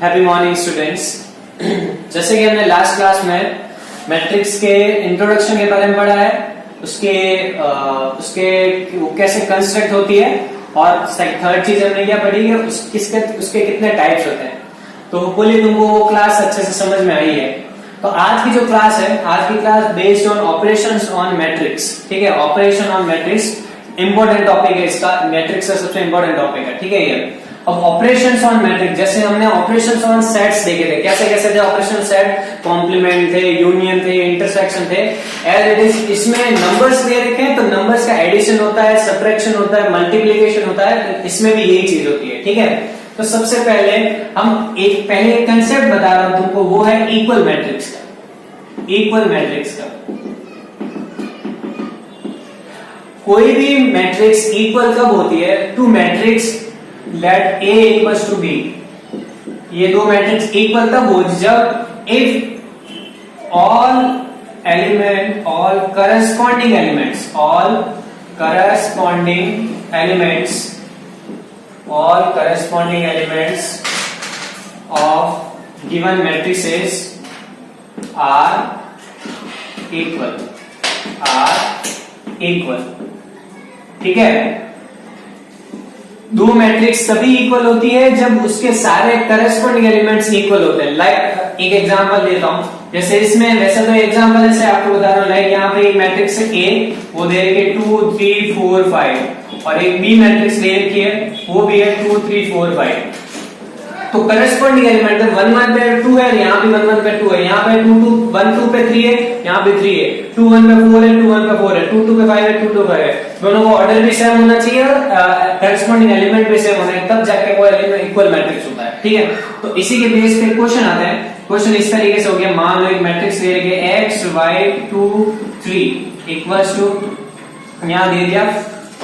Happy morning students. जैसे कि हमने लास्ट क्लास में मैट्रिक्स के इंट्रोडक्शन के बारे में पढ़ा है, उसके वो कैसे कंस्ट्रक्ट होती है, और थर्ड चीज हमने क्या पढ़ी है उसके कितने टाइप्स होते हैं। तो होपफुली तुमको वो क्लास अच्छे से समझ में आई है। तो आज की जो क्लास है, आज की class based on operations on matrix. ठीक है, operation on matrix important topic है, इसका मैट्रिक्स का सबसे इंपॉर्टेंट टॉपिक है। ठीक है, ये अब ऑपरेशंस ऑन मैट्रिक्स, जैसे हमने ऑपरेशंस ऑन सेट्स देखे थे, कैसे कैसे थे ऑपरेशन सेट, कॉम्प्लीमेंट थे, यूनियन थे, इंटरसेक्शन थे। एज इट इज इसमें नंबर्स दे रखे हैं, तो नंबर्स का एडिशन होता है, सबट्रैक्शन होता है, मल्टीप्लिकेशन होता है, तो इसमें भी यही चीज होती है। ठीक है, तो सबसे पहले हम एक कंसेप्ट बता रहा हूं तुमको, वो है इक्वल मैट्रिक्स का। इक्वल मैट्रिक्स का कोई भी मैट्रिक्स इक्वल कब होती है? Two matrix let A equals to B। ये दो मैट्रिक्स इक्वल तब हो जब if all corresponding elements of given matrices are equal. ठीक है, दो मैट्रिक्स तभी इक्वल होती है जब उसके सारे करस्पॉन्डिंग एलिमेंट्स इक्वल होते हैं। लाइक एक एग्जांपल देता हूं, जैसे इसमें वैसे तो एग्जांपल जैसे आपको बता रहा हूं, लाइक यहाँ पे एक मैट्रिक्स है A, वो दे रखी है 2 3 4 5, और एक B मैट्रिक्स दे रखी है, वो भी है 2 3 4 5। तो करस्पॉन्डिंग एलिमेंट 1 1 पे 2 है, यहाँ भी 1 1 पे 2 है, यहाँ पे 2 2 1 2 पे 3 है, यहाँ पे 3 है, 2 1 पे 4 है, 2 1 पे 4 है, 2 2 पे 5 है, 2 2 पे 5 है। दोनों को ऑर्डर भी सेम होना चाहिए और करस्पॉन्डिंग एलिमेंट भी सेम होना है, तब जाके वो एलिमेंट इक्वल मैट्रिक्स होता है। ठीक है, तो इसी के बेस पे क्वेश्चन आता है। क्वेश्चन इस तरीके से हो गया, मान लो एक मैट्रिक्स दे रखी है x y 2 3 इक्वल्स टू, यहाँ दे दिया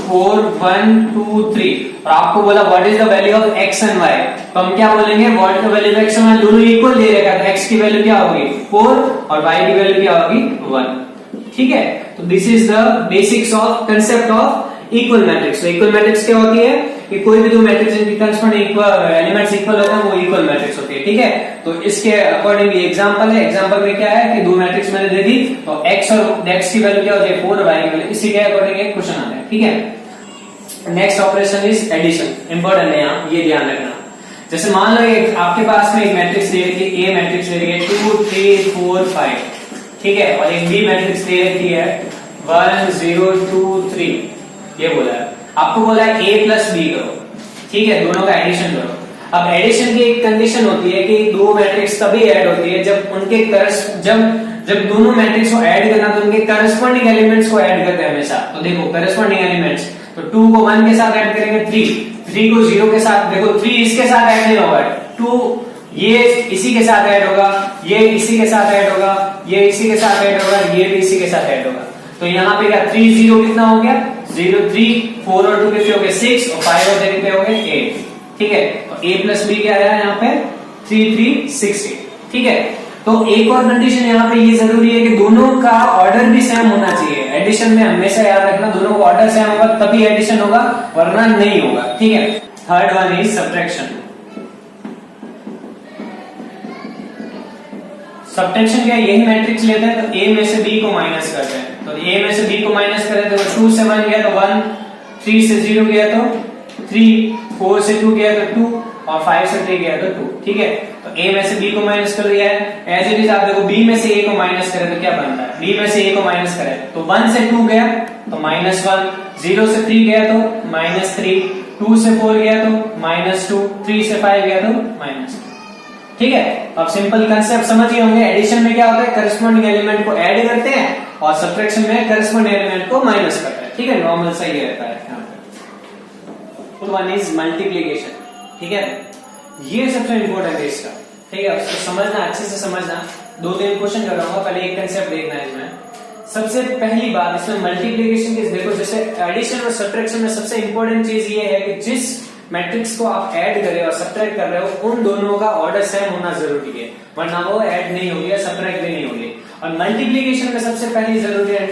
4 1 2 3, और आपको बोला what is the value of x and y। तो हम क्या बोलेंगे, what is the value of x and y, दोनों इक्वल दे रखा है, x की वैल्यू क्या होगी 4 और y की वैल्यू क्या होगी 1। ठीक है, तो this is the basics of concept of equal matrix. तो इक्वल मैट्रिक्स क्या होती है कि कोई भी दो मैट्रिक्स जिनकी करस्पॉन्डिंग एलिमेंट्स इक्वल होते हैं वो इक्वल मैट्रिक्स होती है। ठीक है, तो इसके अकॉर्डिंग ये एग्जांपल है। एग्जांपल में क्या है कि दो मैट्रिक्स मैंने दे दी, तो x और x की वैल्यू क्या होती है 4 और y की वैल्यू, इसी के अकॉर्डिंग एक क्वेश्चन आता है। ठीक है, next operation is addition, important है यहाँ, ये ध्यान रखना। जैसे मान लो आपके पास में एक मैट्रिक्स दे रखी है, A मैट्रिक्स दे रखी है 2 3 4 5, ठीक है, और एक B मैट्रिक्स दे रखी है 1 0 2 3। ये बोला है, आपको बोला है A प्लस B करो। ठीक है, दोनों का एडिशन करो। अब एडिशन की एक कंडीशन होती है कि दो मैट्रिक्स तभी ऐड होती है जब उनके जब दोनों मैट्रिक्स को ऐड करना तो उनके करस्पॉन्डिंग एलिमेंट्स को ऐड करते हैं हमेशा। तो देखो करस्पॉन्डिंग एलिमेंट्स, तो 2 को 1 के साथ ऐड करेंगे, 3 को 0 के साथ, देखो 3 इसके साथ ऐड नहीं होगा, 2 ये इसी के साथ ऐड होगा, ये इसी के साथ ऐड होगा, ये इसी के साथ ऐड होगा, ये भी इसी के साथ ऐड होगा। तो यहाँ पे क्या 3 0 कितना हो गया 0 3, 4 और 2 कितने हो गए 6, और 5 और 3 कितने हो गए 8। ठीक है, तो A प्लस B क्या आया यहाँ पे 3 3 6 8। ठीक है, तो एक और कंडीशन यहाँ पे ये जरूरी है कि दोनों का ऑर्डर भी सेम होना चाहिए। एडिशन में हमेशा याद रखना, दोनों का ऑर्डर सेम होगा तभी एडिशन होगा, वरना नहीं होगा। ठीक है, third one is subtraction. Subtraction क्या है, यही मैट्रिक्स लेते हैं तो A में से B को माइनस करते हैं। तो A में से B को माइनस करें तो 2 से 1 गया तो 1, 3 से 0 गया तो 3, 4 से 2 गया तो 2, और 5 से 3 गया तो 2। ठीक है, तो A में से B को माइनस कर दिया है। एज इट इज आप देखो B में से A को माइनस करें तो क्या बनता है, B में से A को माइनस करें तो 1 से 2 गया तो -1, 0 से 3 गया तो -3, 2 से 4 गया तो -2, 3 से 5 गया तो -2। ठीक है, अब सिंपल कंसेप्ट समझिए होंगे। एडिशन में क्या होता है, करस्पॉन्डिंग एलिमेंट को ऐड करते हैं, और सब्ट्रैक्शन में करस्पॉन्डिंग एलिमेंट को माइनस करते हैं। ठीक है, नॉर्मल सा ये रहता है। One is multiplication. ठीक है, ये सबसे इंपॉर्टेंट है इसका। ठीक है, उसको समझना, अच्छे से समझना। 2-3 क्वेश्चन कराऊंगा, पहले एक कंसेप्ट देखना है इसमें। सबसे पहली बात इसमें मल्टीप्लिकेशन की, देखो जैसे एडिशन और सब्ट्रैक्शन में सबसे इंपॉर्टेंट चीज ये है कि जिस मैट्रिक्स को आप ऐड कर रहे हो और सब्ट्रैक्ट कर रहे हो, उन दोनों का ऑर्डर सेम होना जरूरी है, वरना वो ऐड नहीं होगी या सब्ट्रैक्ट भी नहीं होगी। और मल्टीप्लिकेशन में सबसे पहली जरूरी है,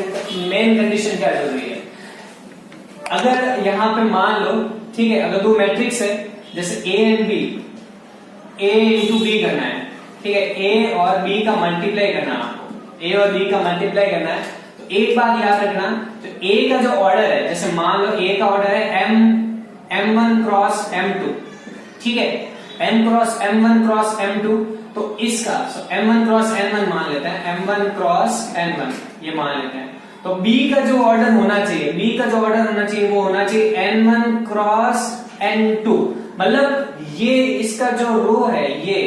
मेन कंडीशन क्या जरूरी है, अगर यहां पे मान लो, ठीक है, अगर दो मैट्रिक्स है जैसे A and B, A into B करना है, ठीक है, ए और बी का मल्टीप्लाई करना है आपको, ए और बी का मल्टीप्लाई करना है। तो एक बात याद रखना, तो ए का जो ऑर्डर है, जैसे मान लो ए का ऑर्डर है m1 क्रॉस m2, ठीक है, m cross m1 cross m2, तो इसका m1 क्रॉस n1 मान लेते हैं, m1 क्रॉस n1 ये मान लेते हैं। तो b का जो ऑर्डर होना चाहिए, b का जो ऑर्डर होना चाहिए वो होना चाहिए n1 क्रॉस n2, मतलब ये इसका जो रो है ये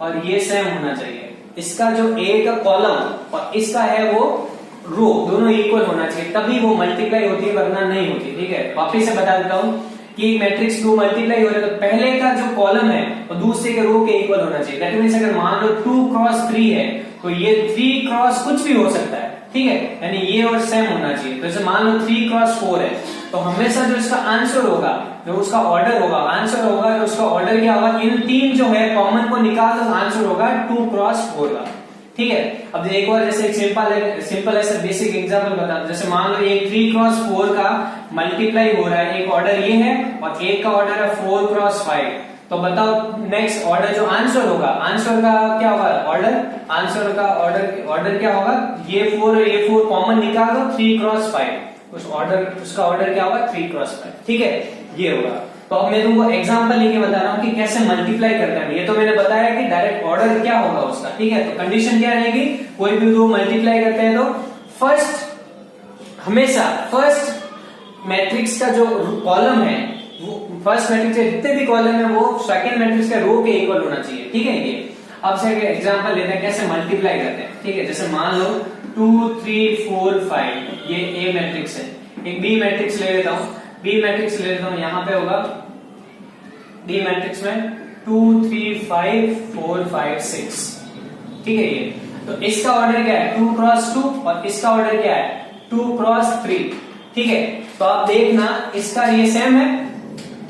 और ये सेम होना चाहिए, इसका जो a का कॉलम और इसका है वो रो दोनों इक्वल होना चाहिए, तभी वो मल्टीप्लाई होती है, वरना नहीं होती, ठीक है। वापिस से बता देता हूं कि मैट्रिक्स दो मल्टीप्लाई हो रहा है तो पहले का जो कॉलम है वो दूसरे के रो के इक्वल होना चाहिए। दैट मींस अगर मान लो 2 क्रॉस 3 है तो ये 3 क्रॉस कुछ भी हो सकता है, ठीक है, यानी ये और सेम होना चाहिए। तो जैसे मान लो 3 क्रॉस 4 है तो हमेशा जो इसका आंसर होगा, जो उसका ऑर्डर होगा, आंसर होगा जो उसका ऑर्डर क्या होगा, इन तीन जो है कॉमन को निकाल दो, आंसर होगा 2 क्रॉस 4 का, ठीक है। अब एक बार जैसे एक सिंपल ऐसा बेसिक एग्जांपल बता दो, जैसे मान लो एक 3 क्रॉस 4 का मल्टीप्लाई हो रहा है, एक ऑर्डर ये है और एक का ऑर्डर है 4 क्रॉस 5, तो बताओ नेक्स्ट ऑर्डर जो आंसर होगा, आंसर का क्या होगा ऑर्डर, आंसर का ऑर्डर क्या होगा, ये 4 और ये 4 कॉमन निकाल दो 3 क्रॉस 5, उसका ऑर्डर क्या होगा 3 क्रॉस 5, ठीक है, ये होगा। तो अब मैं तुमको एग्जांपल लेके बता रहा हूँ कि कैसे मल्टीप्लाई करते हैं। ये तो मैंने बताया कि डायरेक्ट ऑर्डर क्या होगा उसका, ठीक है। तो कंडीशन क्या रहेगी, कोई भी दो मल्टीप्लाई करते हैं तो हमेशा फर्स्ट मैट्रिक्स का जो कॉलम है, वो फर्स्ट मैट्रिक्स के जितने भी कॉलम है वो सेकंड मैट्रिक्स के रो के इक्वल होना चाहिए, ठीक है। ये अब से एग्जांपल लेते हैं कैसे मल्टीप्लाई करते हैं, ठीक है। जैसे मान लो 2 3 4 5 ये ए मैट्रिक्स है, एक बी मैट्रिक्स ले लेता हूं, बी मैट्रिक्स ले लेता हूं, यहां पे होगा बी मैट्रिक्स में 2 3 5 4 5 6, ठीक है। ये तो इसका ऑर्डर क्या है 2 क्रॉस 2 और इसका ऑर्डर क्या है 2 क्रॉस 3, ठीक है। तो आप देखना इसका ये सेम है,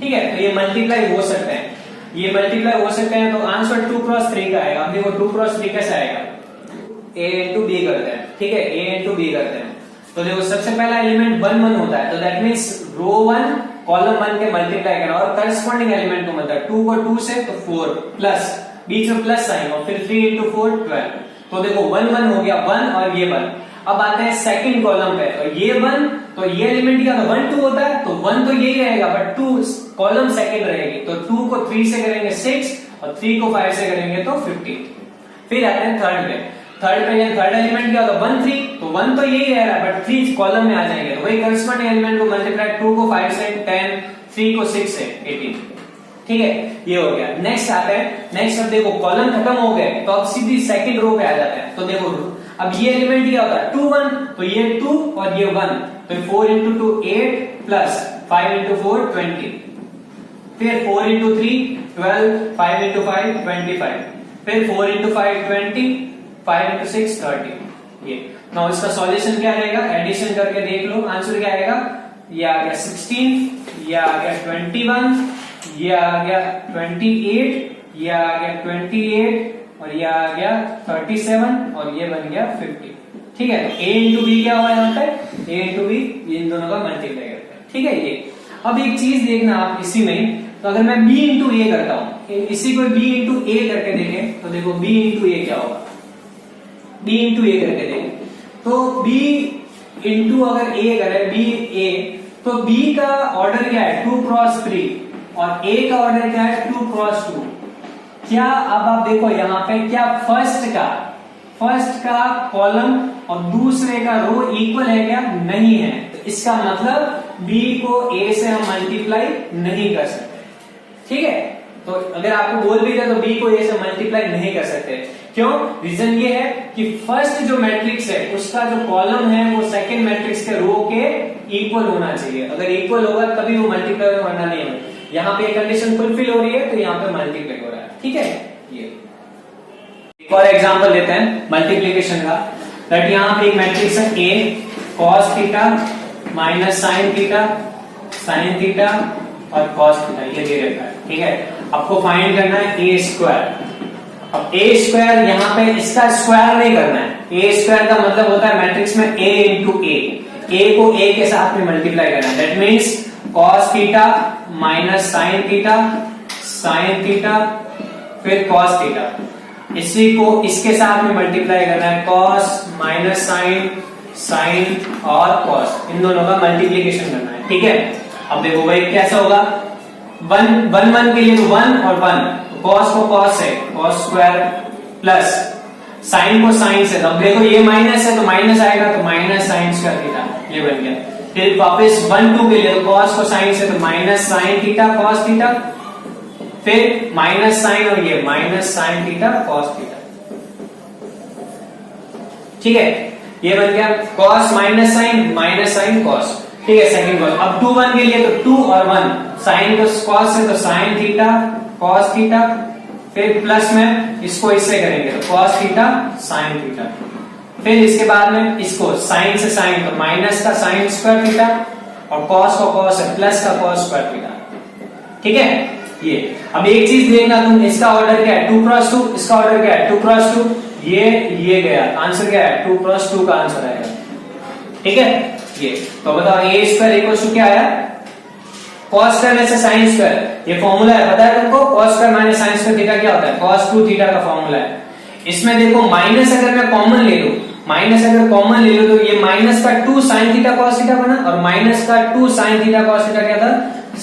ठीक है, तो ये मल्टीप्लाई हो सकते हैं, ये मल्टीप्लाई हो सकते हैं, तो आंसर 2 क्रॉस 3 का आएगा। अब देखो 2 क्रॉस 3 कैसे आएगा, a इंटू बी करते हैं, ठीक है, a इंटू बी करते हैं। तो देखो सबसे पहला एलिमेंट 1 1 होता है, तो दैट मींस रो 1 कॉलम 1 के मल्टीप्लाई करना और करस्पॉन्डिंग एलिमेंट को मतलब 2 को 2 से तो 4 प्लस बीच में प्लस साइन और फिर 3 इंटू 4 12। तो देखो 1 1 हो गया 1 और ये 1। अब आते हैं सेकंड कॉलम पे, तो ये 1 तो ये एलिमेंट क्या था 1 2 होता है, तो 1 तो यही रहेगा बट 2 कॉलम सेकंड रहेगी, तो 2 को 3 से करेंगे 6 और 3 को 5 से करेंगे तो 15। फिर आते हैं थर्ड पे, थर्ड एलिमेंट क्या होता है 1 3, तो 1 तो यही रह रहा है बट 3 कॉलम में आ जाएंगे, तो वही करस्पॉन्डिंग एलिमेंट को मल्टीप्लाई 2 को 5 से 10, 3 को 6 से 18, ठीक है, ये हो गया। नेक्स्ट आते हैं, नेक्स्ट अब देखो कॉलम खत्म हो गए तो अब सीधी सेकंड रो पे आ जाते हैं। तो देखो अब ये एलिमेंट क्या होता है 2 1, तो ये 2 और ये 1, तो 4 इंटू 2 8 प्लस 5 इंटू 4 20, फिर 4 इंटू 3 12, 5 इंटू 5 25, फिर 4 इंटू 5 20, 5 इंटू 6 30। ये नाउ इसका सॉल्यूशन क्या रहेगा, एडिशन करके देख लो आंसर क्या आएगा, ये आ गया 16, ये आ गया 21, ये आ गया 28, ये आ गया 28 और ये आ गया 37 और ये बन गया 50, ठीक है। तो a इंटू बी क्या हुआ यहाँ पे, a इंटू बी इन दोनों का मल्टीप्लाई करते हैं, ठीक है। ये अब एक चीज देखना आप इसी में, तो अगर मैं b इंटू ए करता हूं, इसी को b इंटू ए करके देखें तो देखो b इंटू ए क्या होगा, b इंटू ए करके देखें तो b इंटू अगर a करें b a, तो b का ऑर्डर क्या है 2 क्रॉस 3 और a का ऑर्डर क्या है 2 क्रॉस 2। क्या अब आप देखो यहाँ पे क्या फर्स्ट का कॉलम और दूसरे का रो इक्वल है क्या, नहीं है, तो इसका मतलब b को a से हम मल्टीप्लाई नहीं कर सकते, ठीक है। तो अगर आपको बोल भी जाए तो b को a से मल्टीप्लाई नहीं कर सकते, क्यों, रीजन ये है कि फर्स्ट जो मैट्रिक्स है उसका जो कॉलम है वो सेकंड मैट्रिक्स के रो के इक्वल होना चाहिए, अगर इक्वल होगा तभी वो मल्टीप्लाई होना नहीं होगा। यहाँ पे कंडीशन फुलफिल हो रही है तो यहाँ पे मल्टीप्लाई हो रहा है, ठीक है। ये एक और एग्जांपल लेते हैं मल्टीप्लिकेशन का, दैट यहाँ पे एक मैट्रिक्स है a cos theta minus sine theta और cos थीटा, ये दे रखा है, ठीक है। आपको फाइंड करना है a स्क्वायर। अब a स्क्वायर यहाँ पे इसका स्क्वायर नहीं करना है, a स्क्वायर का मतलब होता है मैट्रिक्स में a इंटू a को a के साथ में मल्टीप्लाई करना है, that means cos theta minus sine theta फिर cos थीटा, इसी को इसके साथ में मल्टीप्लाई करना है, cos माइनस साइन, साइन और cos, इन दोनों का मल्टीप्लीकेशन करना है। ठीक है, अब देखो भाई कैसा होगा, 1 के लिए तो 1 और 1, cos को cos है, cos स्क्वायर प्लस साइन को साइन से, अब देखो ये माइनस है तो माइनस आएगा तो माइनस साइन स्क्वायर थीटा, ये बन गया। फिर वापस 1 2 के लिए तो cos को साइन से तो minus sine theta cos theta, फिर माइनस साइन और ये minus sine theta cos theta. ठीक है, ये बन गया cos माइनस साइन cos। ठीक है, सेकंड कॉल। अब 2 1 के लिए तो 2 और 1, साइन को cos से तो साइन थीटा cos थीटा, फिर प्लस में इसको इससे करेंगे तो cos थीटा साइन थीटा, फिर इसके बाद में इसको साइन से साइन तो माइनस का साइन स्क्वायर थीटा और cos को cos है प्लस का cos स्क्वायर थीटा। ठीक है, ये अब एक चीज देखना तुम, इसका ऑर्डर क्या है 2 क्रॉस 2, इसका ऑर्डर क्या है 2 क्रॉस 2, ये गया, आंसर क्या है 2 क्रॉस 2 का आंसर आएगा। ठीक है, ये तो बताओ ए स्क्वायर इक्वल टू क्या आया, cos स्क्वायर में से sin स्क्वायर, ये फॉर्मूला है पता है तुमको, cos square minus sin square theta क्या होता है, cos 2 थीटा का फॉर्मूला है। इसमें देखो माइनस अगर मैं कॉमन ले लूं, माइनस अगर कॉमन ले लो तो ये माइनस का 2 sin थीटा cos थीटा बना, और माइनस का 2 sin थीटा cos थीटा क्या था,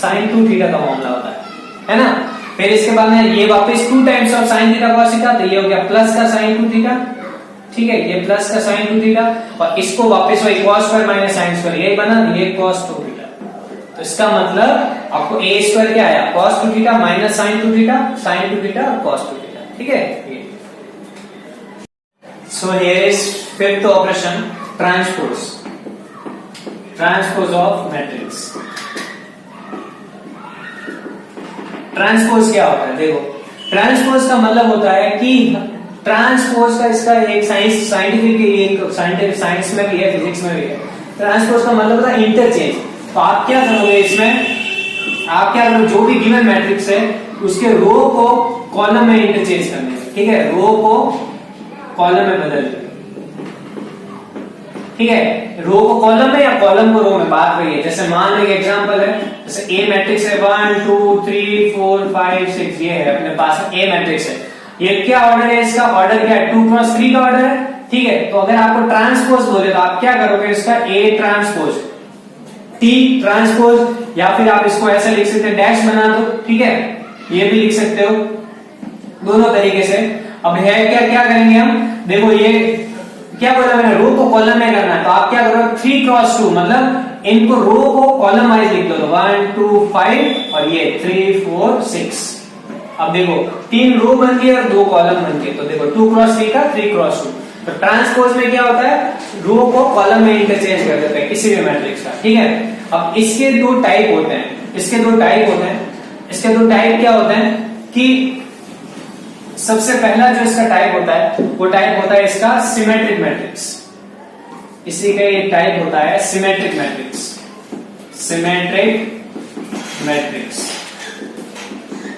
sin 2 थीटा का फॉर्मूला होता है ना। फिर इसके बाद में ये वापस 2 times of sin theta cos theta, तो ये हो गया प्लस का sin 2 थीटा। ठीक है, ये प्लस का sin 2 थीटा, और इसको वापस वही cos square minus sin square, ये बना, ये cos 2 थीटा। तो इसका मतलब आपको a स्क्वायर क्या आया, cos 2 theta minus sin 2 theta, sin 2 theta और cos 2 थीटा। ठीक है, so here is fifth operation, transpose of matrix. Transpose क्या होता है, देखो ट्रांसपोज का मतलब होता है कि ट्रांसपोज का इसका एक साइंटिफिक साइंस में भी है, फिजिक्स में भी है। ट्रांसपोज का मतलब होता है इंटरचेंज। तो आप क्या करोगे इसमें, आप क्या करोगे, जो भी गिवन मैट्रिक्स है उसके रो को कॉलम में इंटरचेंज करने हैं। ठीक है, रो को कॉलम में बदल देंगे। ठीक है, रो को कॉलम में या कॉलम को रो में, बात वही है। जैसे मान लो एग्जांपल है, जैसे ए मैट्रिक्स है 1 2 3 4 5 6, ये है अपने पास ए मैट्रिक्स है। ये क्या ऑर्डर है, इसका ऑर्डर क्या है 2 क्रॉस 3 का ऑर्डर है। ठीक है, तो अगर आपको ट्रांसपोज बोले तो आप क्या करोगे, इसका ए ट्रांसपोज टी ट्रांसपोज, या फिर आप इसको ऐसे लिख सकते हैं डैश बना दो। ठीक है, ये भी लिख सकते हो दोनों तरीके से। अब है क्या करेंगे हम, देखो ये क्या बोला मैंने, रो को कॉलम में करना है, तो आप क्या करोगे 3 क्रॉस 2, मतलब इनको रो को कॉलम वाइज लिख दो, 1 2 5 और ये 3 4 6। अब देखो 3 रो बन गए और 2 कॉलम बन गए, तो देखो 2 क्रॉस 3 का 3 क्रॉस 2। तो ट्रांसपोज में क्या होता है, रो को कॉलम में इंटरचेंज कर देते हैं किसी भी मैट्रिक्स का। ठीक है, अब इसके 2 टाइप होते हैं, इसके 2 टाइप क्या होते हैं कि सबसे पहला जो इसका टाइप होता है वो टाइप होता है इसका सिमेट्रिक मैट्रिक्स। इसी का एक टाइप होता है सिमेट्रिक मैट्रिक्स।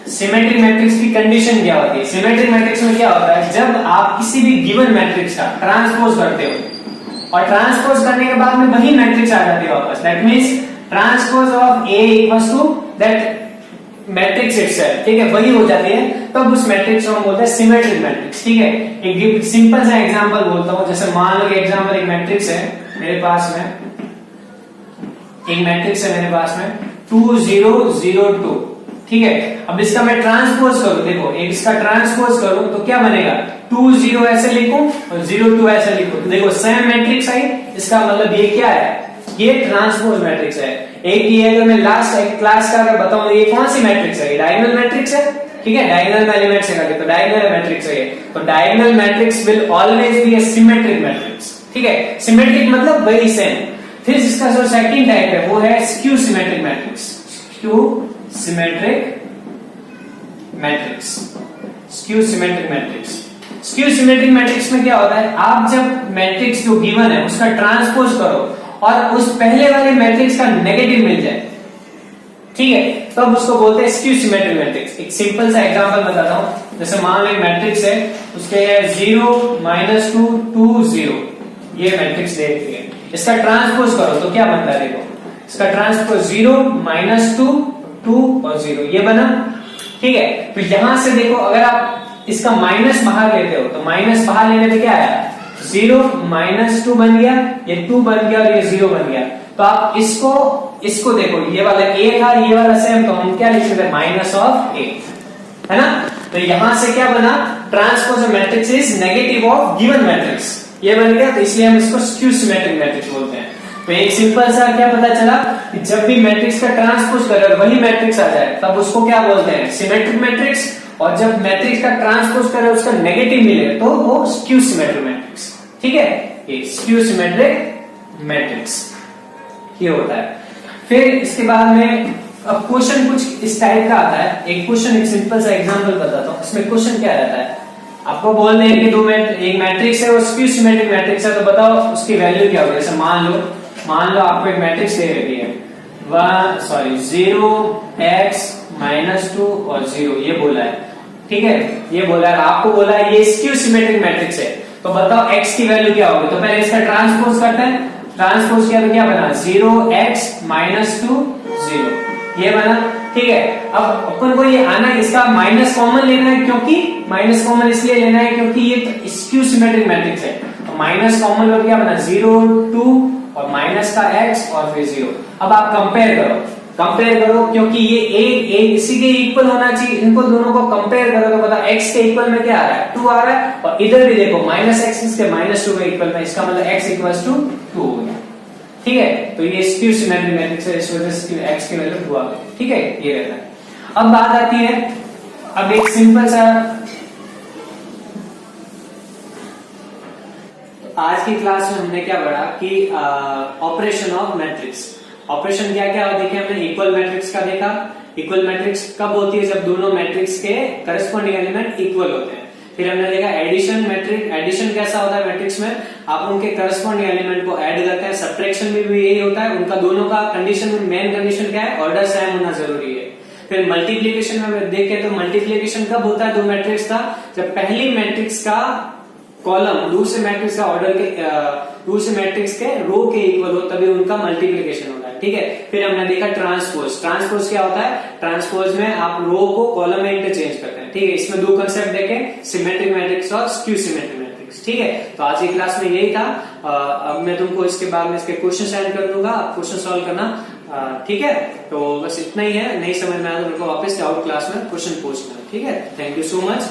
सिमेट्रिक मैट्रिक्स की कंडीशन क्या होती है, सिमेट्रिक मैट्रिक्स में क्या होता है, जब आप किसी भी गिवन मैट्रिक्स का ट्रांसपोज करते हो और ट्रांसपोज करने के बाद में वही मैट्रिक्स आ जाती है वापस, that means transpose of A equals to that matrix itself. ठीक है, वही हो जाती है, तब उस मैट्रिक्स को हम बोलते हैं सिमेट्रिक मैट्रिक्स। ठीक है, एक सिंपल सा एग्जांपल बोलता हूं, जैसे मान लो एग्जांपल एक मैट्रिक्स है मेरे पास में, एक मैट्रिक्स है मेरे पास में 2 0 0 2। ठीक है, अब इसका मैं ट्रांसपोज करूं, देखो एक इसका ट्रांसपोज करूं तो क्या बनेगा, 2 0 ऐसे लिखूं और 0 2 ऐसे लिखूं, तो देखो सेम मैट्रिक्स आई। इसका मतलब ये क्या है, ये ट्रांसपोज मैट्रिक्स है। एक ये अगर मैं लास्ट क्लास का अगर बताऊं, ये कौन सी मैट्रिक्स है, ये डायगोनल मैट्रिक्स है। ठीक है, डायगोनल में एलिमेंट्स है तो डायगोनल मैट्रिक्स है। तो diagonal matrix will always be a symmetric matrix. ठीक है, सिमेट्रिक मतलब वही सेम। फिर इसका जो सेकंड टाइप है वो है skew symmetric matrix. Skew symmetric matrix में क्या होता है, आप जब मैट्रिक्स जो गिवन है उसका ट्रांसपोज करो और उस पहले वाले मैट्रिक्स का नेगेटिव मिल जाए, ठीक है, तो अब उसको बोलते हैं स्क्यू सिमेट्रिक मैट्रिक्स। एक सिंपल सा एग्जांपल बताता हूं, जैसे मान लो एक मैट्रिक्स है, उसके 0 -2 2 0, ये मैट्रिक्स देखते हैं, इसका ट्रांसपोज करो तो क्या बनता है, देखो इसका ट्रांसपोज 0 -2 2 और 0, ये बना। ठीक है। तो यहां से देखो, अगर आप इसका माइनस बाहर लेते हो तो माइनस बाहर लेने पे क्या आया, 0 -2 बन गया, ये 2 बन गया और ये 0 बन गया। तो आप इसको देखो, ये वाला a था, ये वाला सेम, तो हम क्या लिख सकते हैं, माइनस ऑफ a, है ना। तो यहां से क्या बना, transpose matrix is negative of given matrix, ये बन गया। तो इसलिए हम इसको स्क्यू सिमेट्रिक मैट्रिक्स बोलते हैं। तो एक सिंपल सा क्या पता चला कि जब भी मैट्रिक्स का ट्रांसपोज करे और वही मैट्रिक्स आ जाए तब उसको क्या बोलते हैं, सिमेट्रिक मैट्रिक्स। और जब मैट्रिक्स का ट्रांसपोज करे उसका नेगेटिव मिले तो वो स्क्यू सिमेट्रिक मैट्रिक्स, ठीक है। ये स्क्यू सिमेट्रिक मैट्रिक्स ये होता है। फिर इसके बाद में अब क्वेश्चन कुछ इस टाइप का आता है। एक क्वेश्चन, एक सिंपल सा एग्जांपल बताता हूँ। इसमें क्वेश्चन क्या रहता है, आपको बोल दें कि एक मैट्रिक्स है वो स्क्यू सिमेट्रिक मैट्रिक्स है, तो बताओ उसकी वैल्यू क्या होगी। जैसे मान लो आपको एक मैट्रिक्स दे रखी है 0 x -2 और 0, ये बोला है, ठीक है। ये बोला है, आपको बोला है ये स्क्यू सिमेट्रिक मैट्रिक्स है, तो बताओ x की वैल्यू क्या होगी। तो पहले इसका ट्रांसपोज करते हैं। ट्रांसपोज किया तो क्या बना, 0 x -2 0, ये बना, ठीक है। अब अपन को ये आना है, इसका माइनस कॉमन लेना है, क्योंकि माइनस कॉमन इसलिए लेना है क्योंकि ये तो स्क्यू सिमेट्रिक मैट्रिक्स है। तो माइनस कॉमन लो, क्या बना, 0 2 और माइनस का x और फिर 0। अब आप कंपेयर करो क्योंकि ये एक इसी के इक्वल होना चाहिए, इनको दोनों को कंपेयर करो तो पता x के इक्वल में क्या आ रहा है, 2 आ रहा है। और इधर भी देखो -x इसके -2 के इक्वल में, इसका मतलब x = 2 हो गया, ठीक है। तो ये स्क्यू सिमेट्रिक मैट्रिक्स है, इस वजह से x की वैल्यू 2 आ गई, ठीक है। ये रहता है। अब बात आती है, अब एक सिंपल सा, आज की क्लास में हमने क्या पढ़ा कि ऑपरेशन ऑफ मैट्रिक्स। ऑपरेशन क्या क्या देखे हमने, इक्वल मैट्रिक्स का देखा। इक्वल मैट्रिक्स कब होती है, जब दोनों मैट्रिक्स के करस्पॉन्डिंग एलिमेंट इक्वल होते हैं। फिर हमने देखा एडिशन मैट्रिक्स, एडिशन कैसा होता है मैट्रिक्स में, आप उनके करस्पॉन्डिंग एलिमेंट को ऐड करते हैं। सब्ट्रैक्शन में भी यही होता है, उनका दोनों का कंडीशन, मेन कंडीशन क्या है, ऑर्डर सेम होना जरूरी है। फिर मल्टीप्लीकेशन में देखें तो मल्टीप्लीकेशन कब होता है दो मैट्रिक्स का, जब पहली मैट्रिक्स का कॉलम दूसरे मैट्रिक्स का ऑर्डर के दूसरे मैट्रिक्स के रो के इक्वल हो, तभी उनका मल्टीप्लिकेशन होता है, ठीक है। फिर हमने देखा ट्रांसपोज। ट्रांसपोज क्या होता है, ट्रांसपोज में आप रो को कॉलम में इंटरचेंज करते हैं, ठीक है। इसमें दो कंसेप्ट देखे, सिमेट्रिक मैट्रिक्स और स्क्यू सिमेट्रिक मैट्रिक्स, ठीक है। तो आज की क्लास में यही था। अब मैं तुमको इसके बाद में इसके क्वेश्चन सेंड कर दूंगा, आप क्वेश्चन सॉल्व करना, ठीक है। तो बस इतना ही है, नहीं समझ में आया तो मेरे को वापस आउट क्लास में क्वेश्चन पूछना, ठीक है। Thank you so much.